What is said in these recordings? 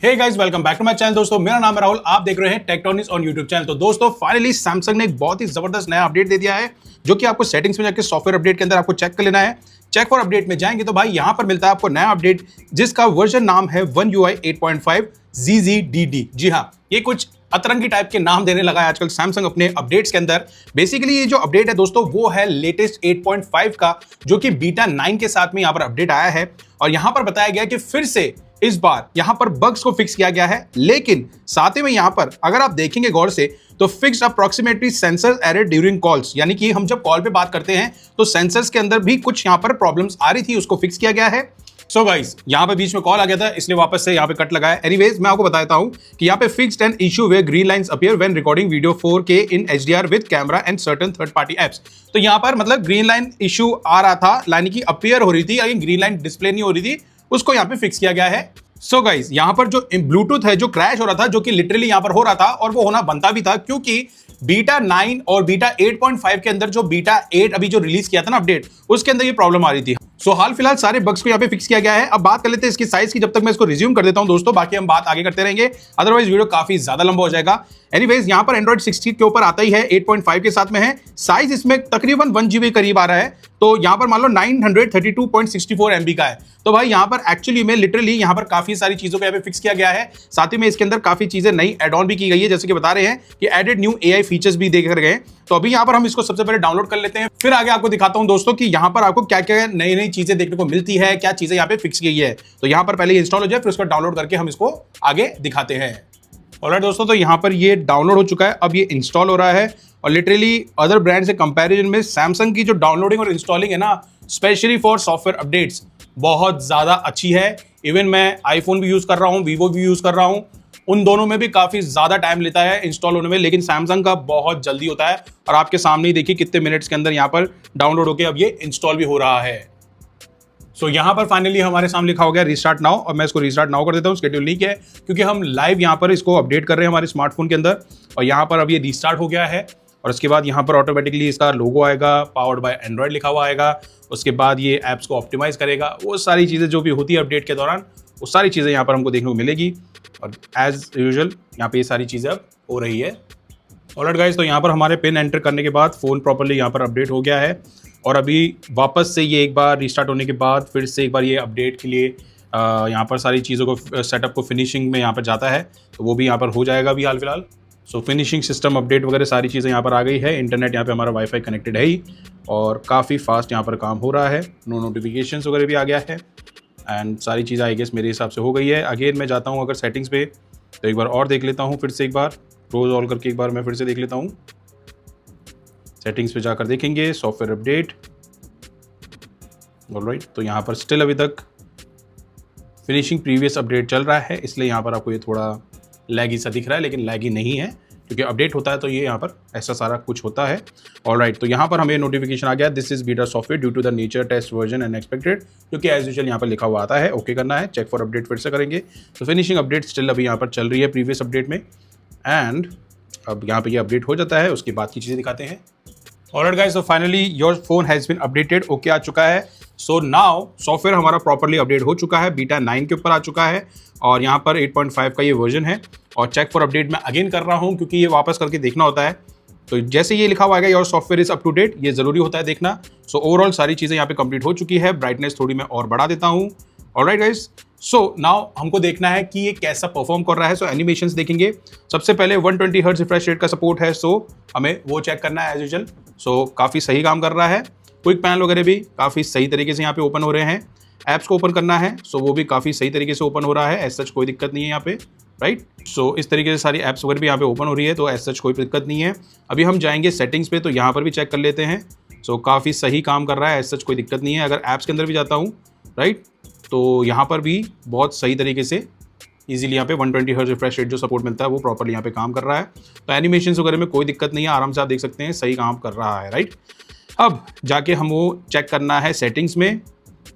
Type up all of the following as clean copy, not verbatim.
Hey guys, welcome back to my channel. दोस्तों, मेरा नाम है राहुल, आप देख रहे हैं टेक्टोनिक्स ऑन यूट्यूब चैनल। तो दोस्तों, फाइनली सैमसंग ने एक बहुत ही जबरदस्त नया अपडेट दे दिया है, जो कि आपको सेटिंग्स में जाकर सॉफ्टवेयर अपडेट के अंदर आपको चेक कर लेना है। चेक फॉर अपडेट में जाएंगे तो भाई यहां पर मिलता है आपको नया अपडेट, जिसका वर्जन नाम है One UI 8.5 ZZDD। जी हाँ, ये कुछ अतरंगी टाइप के नाम देने लगा है आजकल सैमसंग अपने अपडेट्स के अंदर। बेसिकली ये जो अपडेट है दोस्तों, वो है लेटेस्ट 8.5 का, जो कि बीटा 9 के साथ में यहां पर अपडेट आया है। और यहां पर बताया गया कि फिर से इस बार यहां पर बग्स को फिक्स किया गया है, लेकिन साथ ही में यहां पर अगर आप देखेंगे गौर से तो fixed approximately sensor error during calls, यानी कि हम जब कॉल पे बात करते हैं तो सेंसर्स के अंदर भी कुछ यहां पर प्रॉब्लम्स आ रही थी, उसको फिक्स किया गया है। सो गाइस, यहां पे बीच में कॉल आ गया था, इसलिए वापस से यहां पे कट लगा है। एनीवेज, मैं आपको बताता हूं कि यहां पे fixed an issue where green lines appear when recording video 4K in HDR with camera and certain third party apps. तो यहां पर मतलब ग्रीन लाइन इशू आ रहा था, यानी कि अपीयर हो रही थी, लेकिन ग्रीन लाइन डिस्प्ले नहीं हो रही थी, उसको यहां पे फिक्स किया गया है। सो गाइस, यहां पर जो ब्लूटूथ है जो क्रैश हो रहा था, जो कि लिटरली यहां पर हो रहा था और वो होना बनता भी था, क्योंकि बीटा 9 और बीटा 8.5 के अंदर जो बीटा 8 अभी जो रिलीज किया था ना अपडेट, उसके अंदर ये प्रॉब्लम आ रही थी। सो हाल फिलहाल सारे बग्स को यहाँ पे फिक्स किया गया है। अब बात कर लेते हैं इसकी साइज की, जब तक मैं इसको रिज्यूम कर देता हूं दोस्तों, बाकी हम बात आगे करते रहेंगे, अदरवाइज वीडियो काफी ज्यादा लंबा हो जाएगा। एनीवेज, यहां पर एंड्रॉइड 16 के ऊपर आता ही है, 8.5 के साथ में है। साइज इसमें तकरीबन 1 GB करीब आ रहा है, तो यहां पर मान लो 932.64 MB का है। तो भाई यहां पर एक्चुअली में लिटरली यहां पर काफी सारी चीजों को यहां पे फिक्स किया गया है। साथ ही में इसके अंदर काफी चीजें नई एड ऑन भी की गई है, जैसे कि बता रहे हैं कि एडेड न्यू AI फीचर्स भी देख कर गए। तो अभी यहां पर हम इसको सबसे पहले डाउनलोड कर लेते हैं, फिर आगे आपको दिखाता हूं दोस्तों कि यहां पर आपको क्या क्या नई नई चीजें देखने को मिलती है, क्या चीजें यहां पे फिक्स की गई है। तो यहां पर पहले इंस्टॉल हो जाए, फिर उसको डाउनलोड करके हम इसको आगे दिखाते हैं। ऑलराइट दोस्तों, तो यहां पर ये डाउनलोड हो चुका है, अब ये इंस्टॉल हो रहा है। और लिटरली अदर ब्रांड से कंपैरिजन में सैमसंग की जो डाउनलोडिंग और इंस्टॉलिंग है ना, स्पेशली फॉर सॉफ्टवेयर अपडेट्स, बहुत ज्यादा अच्छी है। इवन मैं आईफोन भी यूज कर रहा हूं, वीवो भी यूज कर रहा हूं, उन दोनों में भी काफी ज्यादा टाइम लेता है इंस्टॉल होने में, लेकिन सैमसंग का बहुत जल्दी होता है। और आपके सामने ही देखिए कितने मिनट्स के अंदर यहां पर डाउनलोड होकर अब ये इंस्टॉल भी हो रहा है। सो यहां पर फाइनली हमारे सामने लिखा हो गया रिस्टार्ट नाउ, और मैं इसको रिस्टार्ट नाउ कर देता हूं। शेड्यूल नहीं किया है क्योंकि हम लाइव यहां पर इसको अपडेट कर रहे हैं हमारे स्मार्टफोन के अंदर, और यहां पर अब ये रिस्टार्ट हो गया है। और उसके बाद यहाँ पर ऑटोमेटिकली इसका लोगो आएगा, पावर्ड बाय एंड्रॉइड लिखा हुआ आएगा। उसके बाद ये ऐप्स को ऑप्टिमाइज करेगा, वो सारी चीज़ें जो भी होती है अपडेट के दौरान, वो सारी चीज़ें यहाँ पर हमको देखने को मिलेगी। और एज यूजुअल यहाँ पे ये सारी चीज़ें अब हो रही है। ऑलराइट गाइस, तो यहाँ पर हमारे पिन एंटर करने के बाद फ़ोन प्रॉपर्ली यहाँ पर अपडेट हो गया है। और अभी वापस से ये एक बार रिस्टार्ट होने के बाद फिर से एक बार ये अपडेट के लिए यहाँ पर सारी चीज़ों को सेटअप को फिनिशिंग में यहाँ पर जाता है, तो वो भी यहाँ पर हो जाएगा अभी हाल फिलहाल। सो फिनिशिंग सिस्टम अपडेट वगैरह सारी चीज़ें यहाँ पर आ गई है। इंटरनेट यहाँ पे हमारा वाईफाई कनेक्टेड है ही, और काफ़ी फास्ट यहाँ पर काम हो रहा है। नो नोटिफिकेशंस वगैरह भी आ गया है, एंड सारी चीज़ें आई गेस मेरे हिसाब से हो गई है। अगेन मैं जाता हूँ अगर सेटिंग्स पे, तो एक बार और देख लेता हूँ, फिर से एक बार रोज ऑल करके एक बार मैं फिर से देख लेता हूँ। सेटिंग्स पे जाकर देखेंगे सॉफ्टवेयर अपडेट। ऑलराइट, तो यहाँ पर स्टिल अभी तक फिनिशिंग प्रीवियस अपडेट चल रहा है, इसलिए यहाँ पर आपको ये थोड़ा लैगी सा दिख रहा है, लेकिन लैगी नहीं है, क्योंकि अपडेट होता है तो ये यहाँ पर ऐसा सारा कुछ होता है। ऑलराइट, तो यहाँ पर हमें नोटिफिकेशन आ गया, this is beta software due to the nature test version and expected, क्योंकि एज यूजुअल यहाँ पर लिखा हुआ आता है। ओके करना है, चेक फॉर अपडेट फिर से करेंगे। तो फिनिशिंग अपडेट स्टिल अभी यहाँ पर चल रही है प्रीवियस अपडेट में, एंड अब यहाँ पर ये अपडेट हो जाता है, उसके बाद की चीज़ें दिखाते हैं। ऑलराइट गाइस, तो finally your phone has been updated, okay आ चुका है। सो नाउ सॉफ्टवेयर हमारा प्रॉपर्ली अपडेट हो चुका है, बीटा 9 के ऊपर आ चुका है, और यहाँ पर 8.5 का ये वर्जन है। और चेक फॉर अपडेट मैं अगेन कर रहा हूँ, क्योंकि ये वापस करके देखना होता है। तो जैसे ये लिखा हुआ है your software is up to date, ये जरूरी होता है देखना। सो ओवरऑल सारी चीज़ें यहाँ पे कंप्लीट हो चुकी है। ब्राइटनेस थोड़ी मैं और बढ़ा देता हूँ। ऑलराइट गाइस, सो नाउ हमको देखना है कि ये कैसा परफॉर्म कर रहा है। सो एनिमेशंस देखेंगे। सबसे पहले 120 हर्ट्ज रिफ्रेश रेट का सपोर्ट है, सो हमें वो चेक करना है एज यूजुअल। सो काफ़ी सही काम कर रहा है। क्विक पैनल वगैरह भी काफ़ी सही तरीके से यहाँ पे ओपन हो रहे हैं। ऐप्स को ओपन करना है, सो वो भी काफ़ी सही तरीके से ओपन हो रहा है, एज सच कोई दिक्कत नहीं है यहाँ पे, राइट। सो इस तरीके से सारी ऐप्स वगैरह भी यहाँ पे ओपन हो रही है, तो एज सच कोई दिक्कत नहीं है। अभी हम जाएंगे सेटिंग्स पे, तो यहाँ पर भी चेक कर लेते हैं। सो काफ़ी सही काम कर रहा है, एज सच कोई दिक्कत नहीं है। अगर ऐप्स के अंदर भी जाता हूँ, राइट, तो यहाँ पर भी बहुत सही तरीके से इजीली यहाँ पे 120 हर्ट्ज रिफ्रेश रेट जो सपोर्ट मिलता है वो प्रॉपर्ली यहाँ पे काम कर रहा है। तो एनिमेशंस वगैरह में कोई दिक्कत नहीं है, आराम से आप देख सकते हैं सही काम कर रहा है, राइट। अब जाके हम वो चेक करना है सेटिंग्स में,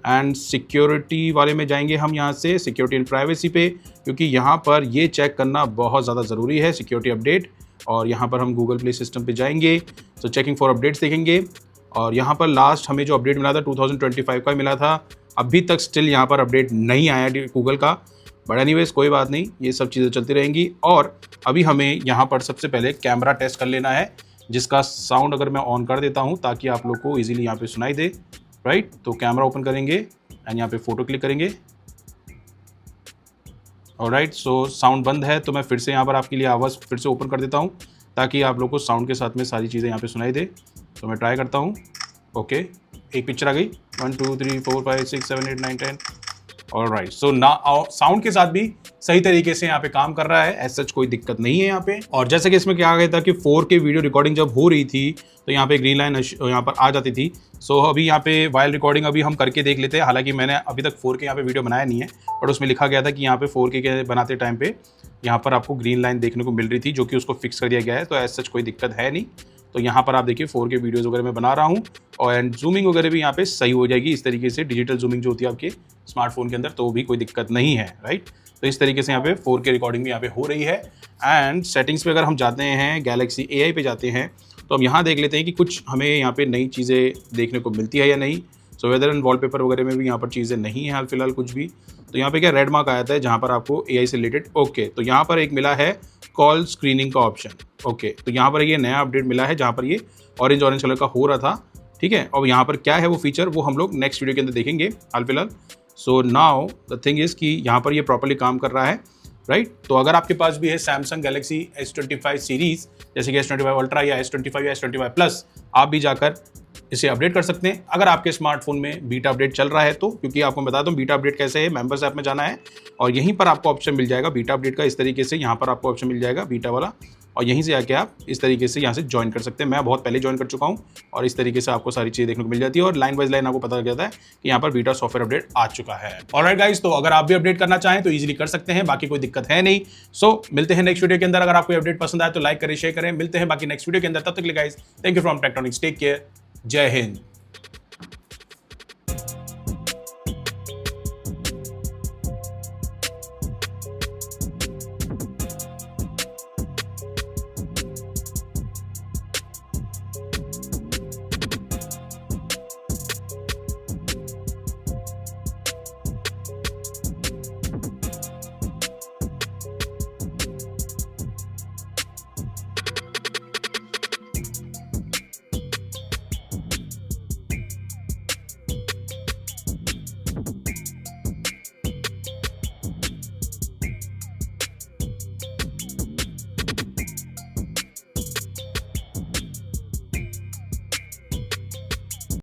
एंड सिक्योरिटी वाले में जाएंगे हम यहाँ से सिक्योरिटी एंड प्राइवेसी पे, क्योंकि यहाँ पर ये चेक करना बहुत ज़्यादा ज़रूरी है, सिक्योरिटी अपडेट। और यहाँ पर हम गूगल प्ले सिस्टम पे जाएंगे, तो चेकिंग फॉर अपडेट्स देखेंगे। और यहाँ पर लास्ट हमें जो अपडेट मिला था 2025 का मिला था, अभी तक स्टिल यहाँ पर अपडेट नहीं आया गूगल का। बट एनीवेज कोई बात नहीं, ये सब चीज़ें चलती रहेंगी। और अभी हमें यहाँ पर सबसे पहले कैमरा टेस्ट कर लेना है, जिसका साउंड अगर मैं ऑन कर देता हूँ ताकि आप लोग को ईजिली यहाँ पे सुनाई दे, राइट। तो कैमरा ओपन करेंगे एंड यहाँ पे फ़ोटो क्लिक करेंगे। ऑलराइट, सो साउंड बंद है तो मैं फिर से यहाँ पर आपके लिए आवाज़ फिर से ओपन कर देता हूँ ताकि आप लोग को साउंड के साथ में सारी चीज़ें यहाँ पे सुनाई दे। तो मैं ट्राई करता हूँ। ओके, एक पिक्चर आ गई, 1 2 3 4 5 6 7 8 9 10। ऑलराइट, सो ना साउंड के साथ भी सही तरीके से यहाँ पे काम कर रहा है, एज सच कोई दिक्कत नहीं है यहाँ पे। और जैसे कि इसमें क्या आ गया था कि 4K वीडियो रिकॉर्डिंग जब हो रही थी तो यहाँ पे ग्रीन लाइन यहाँ पर आ जाती थी। सो अभी यहाँ पे वाइल रिकॉर्डिंग अभी हम करके देख लेते हैं। हालांकि मैंने अभी तक 4K यहाँ पे वीडियो बनाया नहीं है, बट उसमें लिखा गया था कि यहाँ पे 4K के बनाते टाइम पे यहाँ पर आपको ग्रीन लाइन देखने को मिल रही थी, जो कि उसको फिक्स कर दिया गया है। तो एज सच कोई दिक्कत है नहीं। तो यहाँ पर आप देखिए 4K वीडियोज़ वगैरह मैं बना रहा हूँ, और एंड जूमिंग वगैरह भी यहाँ पे सही हो जाएगी इस तरीके से, डिजिटल जूमिंग जो होती है आपके स्मार्टफोन के अंदर, तो भी कोई दिक्कत नहीं है, राइट। तो इस तरीके से यहाँ पे 4K रिकॉर्डिंग भी यहाँ पे हो रही है। एंड सेटिंग्स पे अगर हम जाते हैं, गैलेक्सी AI पे जाते हैं, तो हम यहाँ देख लेते हैं कि कुछ हमें यहाँ पे नई चीज़ें देखने को मिलती है या नहीं। सो वेदर एंड वॉलपेपर वगैरह में भी यहाँ पर चीज़ें नहीं है हाल फिलहाल कुछ भी। तो यहाँ पे क्या रेड मार्क आया था जहाँ पर आपको AI से रिलेटेड। ओके, तो यहाँ पर एक मिला है कॉल स्क्रीनिंग का ऑप्शन। ओके, तो यहाँ पर ये नया अपडेट मिला है जहाँ पर ये ऑरेंज कलर का हो रहा था, ठीक है। और यहाँ पर क्या है वो फीचर, वो हम लोग नेक्स्ट वीडियो के अंदर देखेंगे हाल फिलहाल। So now the thing is कि यहाँ पर ये प्रॉपर्ली काम कर रहा है, राइट। तो अगर आपके पास भी है सैमसंग गैलेक्सी S25 सीरीज़, जैसे कि S25 अल्ट्रा या S25 या S25 प्लस, आप भी जाकर इसे अपडेट कर सकते हैं अगर आपके स्मार्टफोन में बीटा अपडेट चल रहा है तो। क्योंकि आपको बता दूं बीटा अपडेट कैसे है, मेंबर्स ऐप में जाना है और यहीं पर आपको ऑप्शन मिल जाएगा बीटा अपडेट का। इस तरीके से यहाँ पर आपको ऑप्शन मिल जाएगा बीटा वाला, और यहीं से आके आप इस तरीके से यहाँ से ज्वाइन कर सकते हैं। मैं बहुत पहले ज्वाइन कर चुका हूँ और इस तरीके से आपको सारी चीज़ें देखने को मिल जाती है, और लाइन बाइज लाइन आपको पता लग जाता है कि यहाँ पर बीटा सॉफ्टवेयर अपडेट आ चुका है। ऑलराइट गाइस, तो अगर आप भी अपडेट करना चाहें तो इजीली कर सकते हैं, बाकी कोई दिक्कत है नहीं। सो मिलते हैं नेक्स्ट वीडियो के अंदर। अगर आपको अपडेट पसंद आए तो लाइक करें, शेयर करें। मिलते हैं बाकी नेक्स्ट वीडियो के अंदर, तब तक के लिए guys thank you from Techtronics, take care, जय हिंद।